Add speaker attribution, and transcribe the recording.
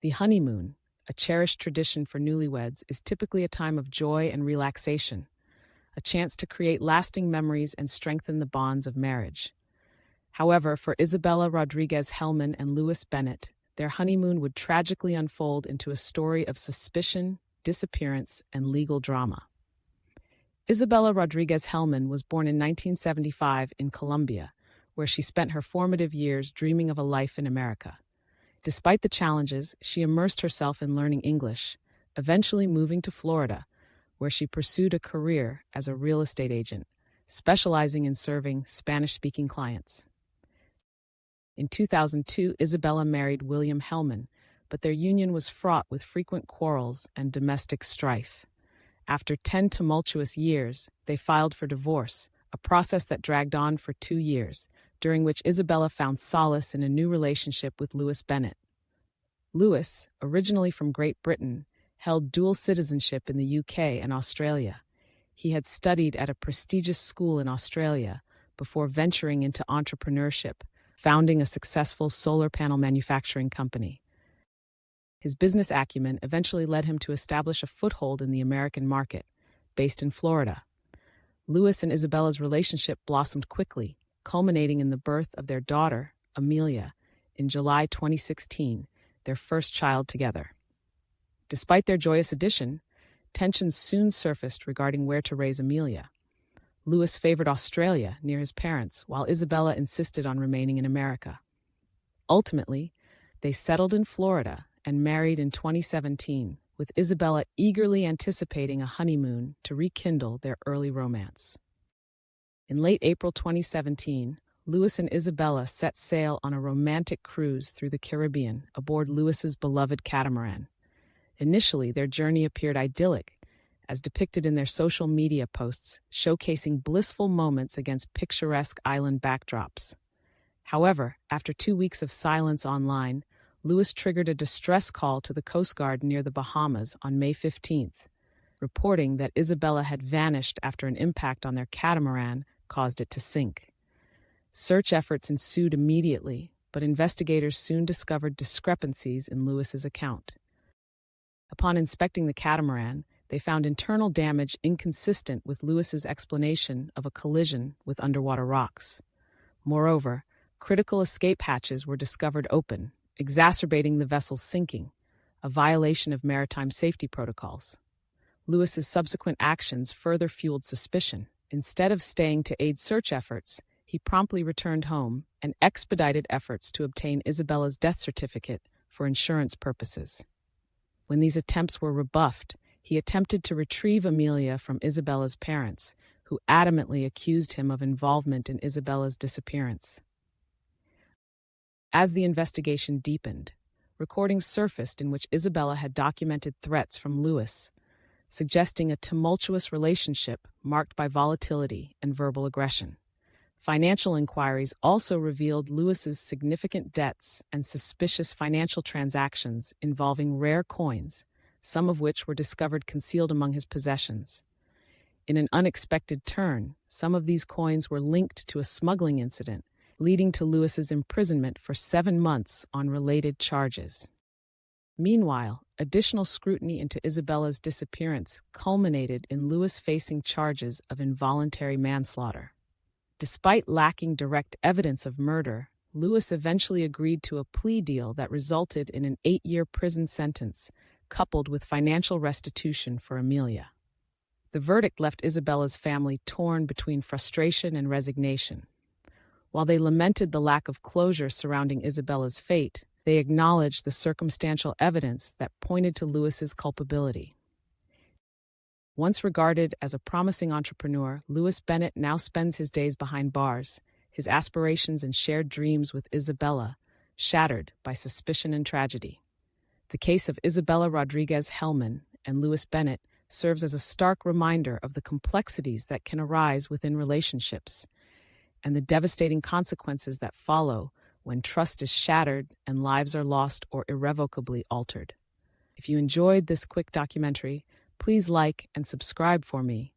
Speaker 1: The honeymoon, a cherished tradition for newlyweds, is typically a time of joy and relaxation, a chance to create lasting memories and strengthen the bonds of marriage. However, for Isabella Rodriguez Helman and Louis Bennett, their honeymoon would tragically unfold into a story of suspicion, disappearance, and legal drama. Isabella Rodriguez Helman was born in 1975 in Colombia, where she spent her formative years dreaming of a life in America. Despite the challenges, she immersed herself in learning English, eventually moving to Florida, where she pursued a career as a real estate agent, specializing in serving Spanish-speaking clients. In 2002, Isabella married William Helman, but their union was fraught with frequent quarrels and domestic strife. After 10 tumultuous years, they filed for divorce, a process that dragged on for 2 years, during which Isabella found solace in a new relationship with Louis Bennett. Louis, originally from Great Britain, held dual citizenship in the UK and Australia. He had studied at a prestigious school in Australia before venturing into entrepreneurship, founding a successful solar panel manufacturing company. His business acumen eventually led him to establish a foothold in the American market, based in Florida. Louis and Isabella's relationship blossomed quickly, culminating in the birth of their daughter, Amelia, in July 2016, their first child together. Despite their joyous addition, tensions soon surfaced regarding where to raise Amelia. Louis favored Australia near his parents, while Isabella insisted on remaining in America. Ultimately, they settled in Florida and married in 2017, with Isabella eagerly anticipating a honeymoon to rekindle their early romance. In late April 2017, Louis and Isabella set sail on a romantic cruise through the Caribbean aboard Louis's beloved catamaran. Initially, their journey appeared idyllic, as depicted in their social media posts, showcasing blissful moments against picturesque island backdrops. However, after 2 weeks of silence online, Louis triggered a distress call to the Coast Guard near the Bahamas on May 15th, reporting that Isabella had vanished after an impact on their catamaran caused it to sink. Search efforts ensued immediately, but investigators soon discovered discrepancies in Louis's account. Upon inspecting the catamaran, they found internal damage inconsistent with Louis's explanation of a collision with underwater rocks. Moreover, critical escape hatches were discovered open, exacerbating the vessel's sinking, a violation of maritime safety protocols. Louis's subsequent actions further fueled suspicion. Instead of staying to aid search efforts, he promptly returned home and expedited efforts to obtain Isabella's death certificate for insurance purposes. When these attempts were rebuffed, he attempted to retrieve Amelia from Isabella's parents, who adamantly accused him of involvement in Isabella's disappearance. As the investigation deepened, recordings surfaced in which Isabella had documented threats from Louis, suggesting a tumultuous relationship marked by volatility and verbal aggression. Financial inquiries also revealed Louis's significant debts and suspicious financial transactions involving rare coins, some of which were discovered concealed among his possessions. In an unexpected turn, some of these coins were linked to a smuggling incident, leading to Louis's imprisonment for 7 months on related charges. Meanwhile, additional scrutiny into Isabella's disappearance culminated in Louis facing charges of involuntary manslaughter. Despite lacking direct evidence of murder, Louis eventually agreed to a plea deal that resulted in an 8-year prison sentence, coupled with financial restitution for Amelia. The verdict left Isabella's family torn between frustration and resignation. While they lamented the lack of closure surrounding Isabella's fate, they acknowledged the circumstantial evidence that pointed to Louis's culpability. Once regarded as a promising entrepreneur, Louis Bennett now spends his days behind bars, his aspirations and shared dreams with Isabella shattered by suspicion and tragedy. The case of Isabella Rodriguez Helman and Louis Bennett serves as a stark reminder of the complexities that can arise within relationships and the devastating consequences that follow when trust is shattered and lives are lost or irrevocably altered. If you enjoyed this quick documentary, please like and subscribe for me